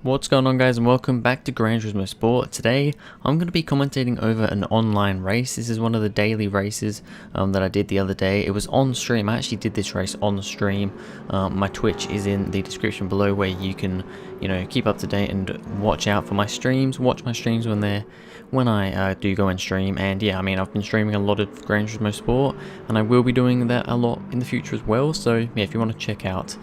What's going on, guys, and welcome back to Gran Turismo Sport. Today I'm going to be commentating over an online race. This is one of the daily races that I did the other day. It was on stream. I actually did this race on stream. My Twitch is in the description below, where you can keep up to date and watch out for my streams. Watch my streams when I do go and stream. And yeah, I mean, I've been streaming a lot of Gran Turismo Sport, and I will be doing that a lot in the future as well. So yeah, if you want to check out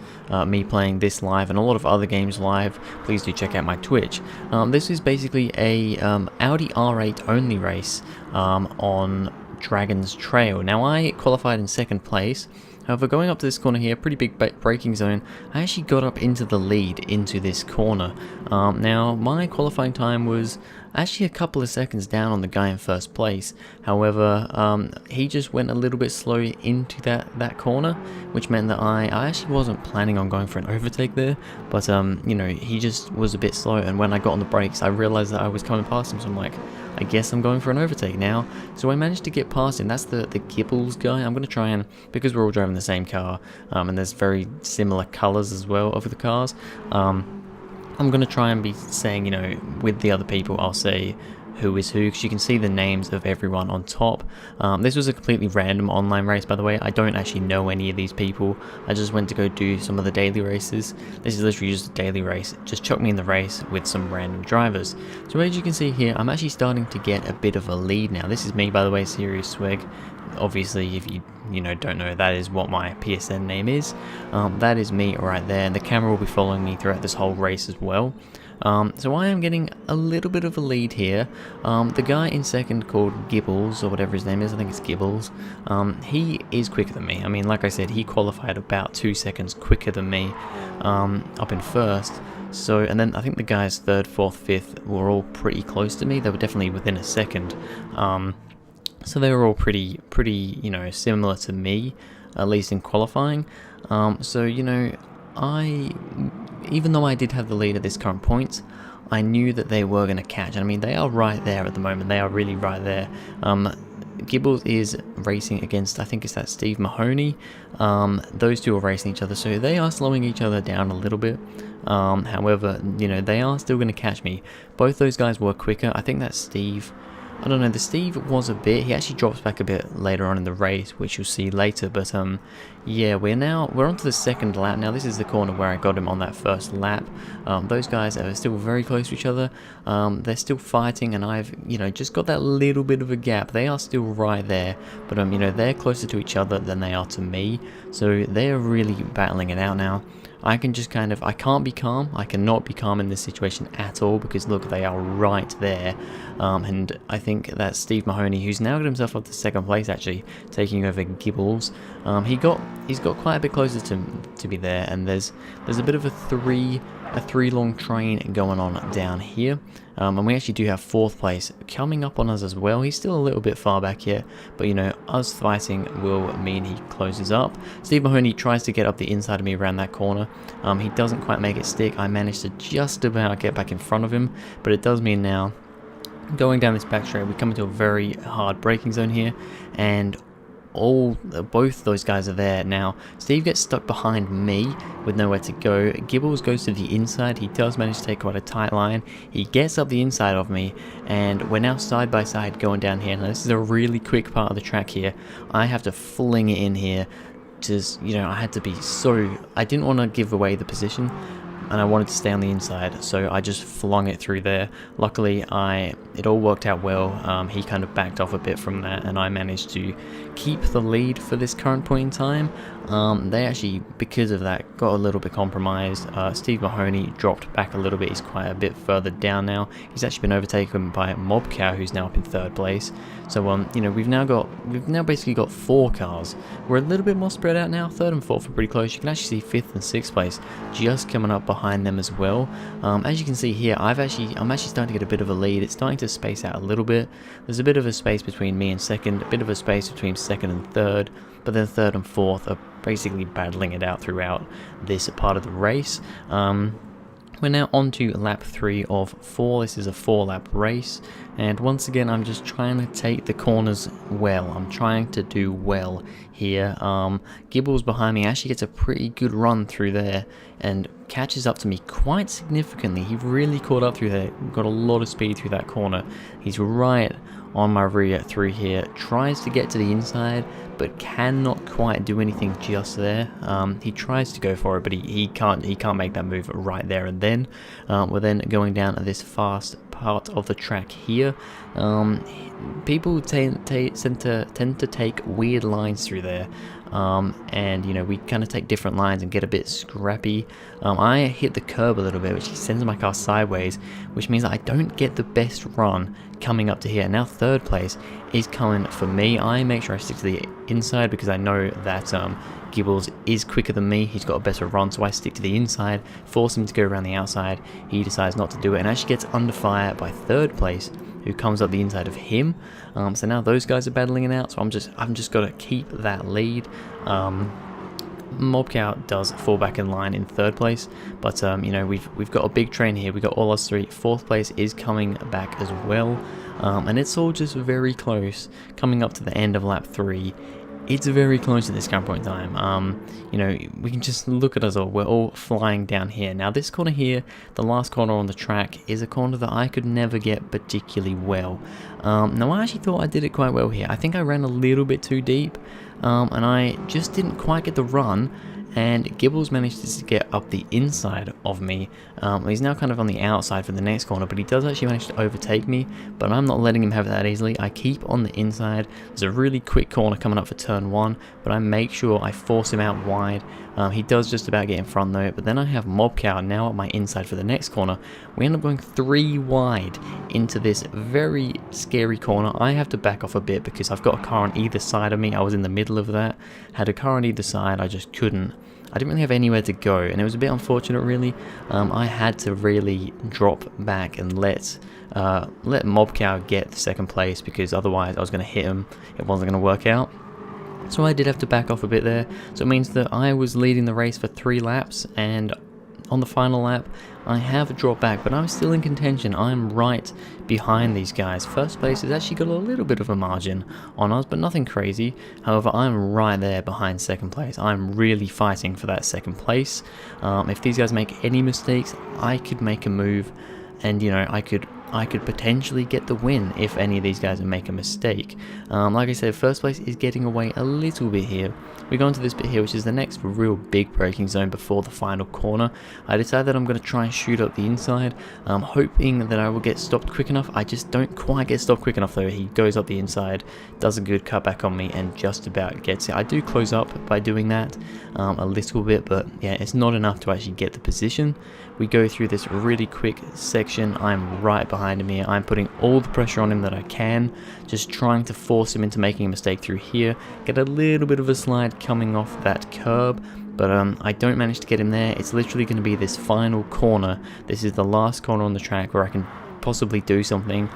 me playing this live and a lot of other games live, please do check out my Twitch. This is basically a Audi R8 only race on Dragon's Trail. Now, I qualified in second place. However, going up to this corner here, pretty big braking zone, I actually got up into the lead into this corner. Now, my qualifying time was actually a couple of seconds down on the guy in first place. However, he just went a little bit slow into that corner, which meant that I actually wasn't planning on going for an overtake there, but he just was a bit slow, and when I got on the brakes, I realized that I was coming past him, so I'm like, I guess I'm going for an overtake now. So I managed to get past him. That's the Gibbles guy. I'm going to try and, because we're all driving the same car, and there's very similar colors as well of the cars, I'm going to try and be saying, with the other people, I'll say who is who, because you can see the names of everyone on top. This was a completely random online race, by the way. I don't actually know any of these people. I just went to go do some of the daily races. This is literally just a daily race. Just chuck me in the race with some random drivers. So as you can see here, I'm actually starting to get a bit of a lead now. This is me, by the way, Serious Swag. Obviously, if you don't know, that is what my PSN name is. That is me right there, and the camera will be following me throughout this whole race as well. So I am getting a little bit of a lead here. The guy in second, called Gibbles, or whatever his name is, I think it's Gibbles, he is quicker than me. I mean, like I said, he qualified about 2 seconds quicker than me up in first. So, and then I think the guys third, fourth, fifth were all pretty close to me. They were definitely within a second. So they were all pretty similar to me, at least in qualifying. So, even though I did have the lead at this current point, I knew that they were going to catch. I mean, they are right there at the moment. They are really right there. Gibbles is racing against, I think it's that Steve Mahoney. Those two are racing each other, so they are slowing each other down a little bit. However, they are still going to catch me. Both those guys were quicker. I think that Steve, I don't know, the Steve was a bit, he actually drops back a bit later on in the race, which you'll see later, but yeah, we're on to the second lap now. This is the corner where I got him on that first lap. Those guys are still very close to each other. They're still fighting, and I've, just got that little bit of a gap. They are still right there, but they're closer to each other than they are to me, so they're really battling it out now. I can just I can't be calm. I cannot be calm in this situation at all, because look, they are right there. And I think that Steve Mahoney, who's now got himself up to second place, actually taking over Gibbles, he's got quite a bit closer to be there, and there's a bit of a three long train going on down here. And we actually do have fourth place coming up on us as well. He's still a little bit far back here, but us fighting will mean he closes up. Steve Mahoney tries to get up the inside of me around that corner. He doesn't quite make it stick. I managed to just about get back in front of him, but it does mean now, going down this back straight, we come into a very hard braking zone here, and both those guys are there now. Steve gets stuck behind me with nowhere to go. Gibbles goes to the inside. He does manage to take quite a tight line. He gets up the inside of me, and we're now side by side going down here. Now, this is a really quick part of the track here. I have to fling it in here. Just, I had to be I didn't want to give away the position, and I wanted to stay on the inside, so I just flung it through there. Luckily, it all worked out well. He kind of backed off a bit from that, and I managed to keep the lead for this current point in time. They actually, because of that, got a little bit compromised. Steve Mahoney dropped back a little bit. He's quite a bit further down now. He's actually been overtaken by Mobcow, who's now up in third place. So we've now basically got 4 cars. We're a little bit more spread out now. Third and fourth are pretty close. You can actually see fifth and sixth place just coming up behind them as well. As you can see here, I'm actually starting to get a bit of a lead. It's starting to space out a little bit. There's a bit of a space between me and second, a bit of a space between second and third, but then third and fourth are basically battling it out throughout this part of the race. We're now on to lap 3 of 4. This is a 4-lap race, And once again, I'm just trying to take the corners well. I'm trying to do well here. Gibbles behind me actually gets a pretty good run through there and catches up to me quite significantly. He really caught up through there, got a lot of speed through that corner. He's right on my rear through here, tries to get to the inside but cannot quite do anything just there. He tries to go for it, but he can't make that move right there and then. We're then going down this fast part of the track here. People tend to take weird lines through there, and you know, we kind of take different lines and get a bit scrappy. I hit the curb a little bit, which sends my car sideways, which means that I don't get the best run coming up to here. Now third place is coming for me. I make sure I stick to the inside because I know that Gibbles is quicker than me. He's got a better run, so I stick to the inside, force him to go around the outside. He decides not to do it and actually gets under fire by third place, who comes up the inside of him. So now those guys are battling it out, so I'm just got to keep that lead. Mobcow does fall back in line in third place, but you know, we've got a big train here. We got all us three. Fourth place is coming back as well, and it's all just very close coming up to the end of lap 3. It's very close at this current point in time. You know, we can just look at us all. We're all flying down here. Now this corner here, the last corner on the track, is a corner that I could never get particularly well. Now I actually thought I did it quite well here. I think I ran a little bit too deep, and I just didn't quite get the run. And Gibbles managed to get up the inside of me. He's now kind of on the outside for the next corner, but he does actually manage to overtake me, but I'm not letting him have it that easily. I keep on the inside. There's a really quick corner coming up for turn 1, but I make sure I force him out wide. He does just about get in front though, but then I have Mobcow now at my inside for the next corner. We end up going 3 wide into this very scary corner. I have to back off a bit because I've got a car on either side of me. I was in the middle of that. Had a car on either side, I just couldn't. I didn't really have anywhere to go, and it was a bit unfortunate really. I had to really drop back and let Mobcow get the second place, because otherwise I was going to hit him. It wasn't going to work out. So I did have to back off a bit there. So it means that I was leading the race for 3 laps, and on the final lap I have dropped back, but I'm still in contention. I'm right behind these guys. First place has actually got a little bit of a margin on us, but nothing crazy. However, I'm right there behind second place. I'm really fighting for that second place. If these guys make any mistakes, I could make a move, and you know, I could potentially get the win if any of these guys make a mistake. Like I said, first place is getting away a little bit here. We go into this bit here, which is the next real big braking zone before the final corner. I decided that I'm going to try and shoot up the inside, hoping that I will get stopped quick enough. I just don't quite get stopped quick enough though. He goes up the inside, does a good cutback on me, and just about gets it. I do close up by doing that a little bit, but yeah, it's not enough to actually get the position. We go through this really quick section. I'm right behind him here. I'm putting all the pressure on him that I can, just trying to force him into making a mistake through here. Get a little bit of a slide coming off that curb, but I don't manage to get him there. It's literally going to be this final corner. This is the last corner on the track where I can possibly do something.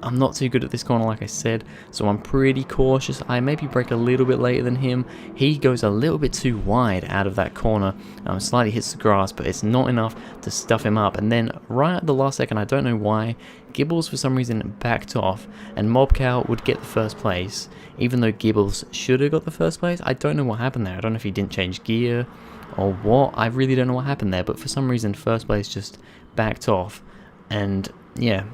I'm not too good at this corner, like I said, so I'm pretty cautious. I maybe brake a little bit later than him. He goes a little bit too wide out of that corner, slightly hits the grass, but it's not enough to stuff him up. And then right at the last second, I don't know why, Gibbles for some reason backed off, and Mobcow would get the first place, even though Gibbles should have got the first place. I don't know what happened there. I don't know if he didn't change gear or what. I really don't know what happened there, but for some reason first place just backed off. And yeah,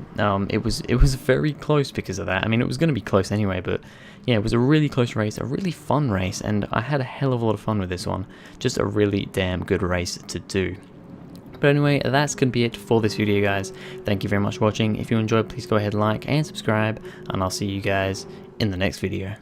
it was very close because of that. I mean, it was going to be close anyway, but yeah, it was a really close race, a really fun race, and I had a hell of a lot of fun with this one. Just a really damn good race to do. But anyway, that's going to be it for this video, guys. Thank you very much for watching. If you enjoyed, please go ahead, like and subscribe, and I'll see you guys in the next video.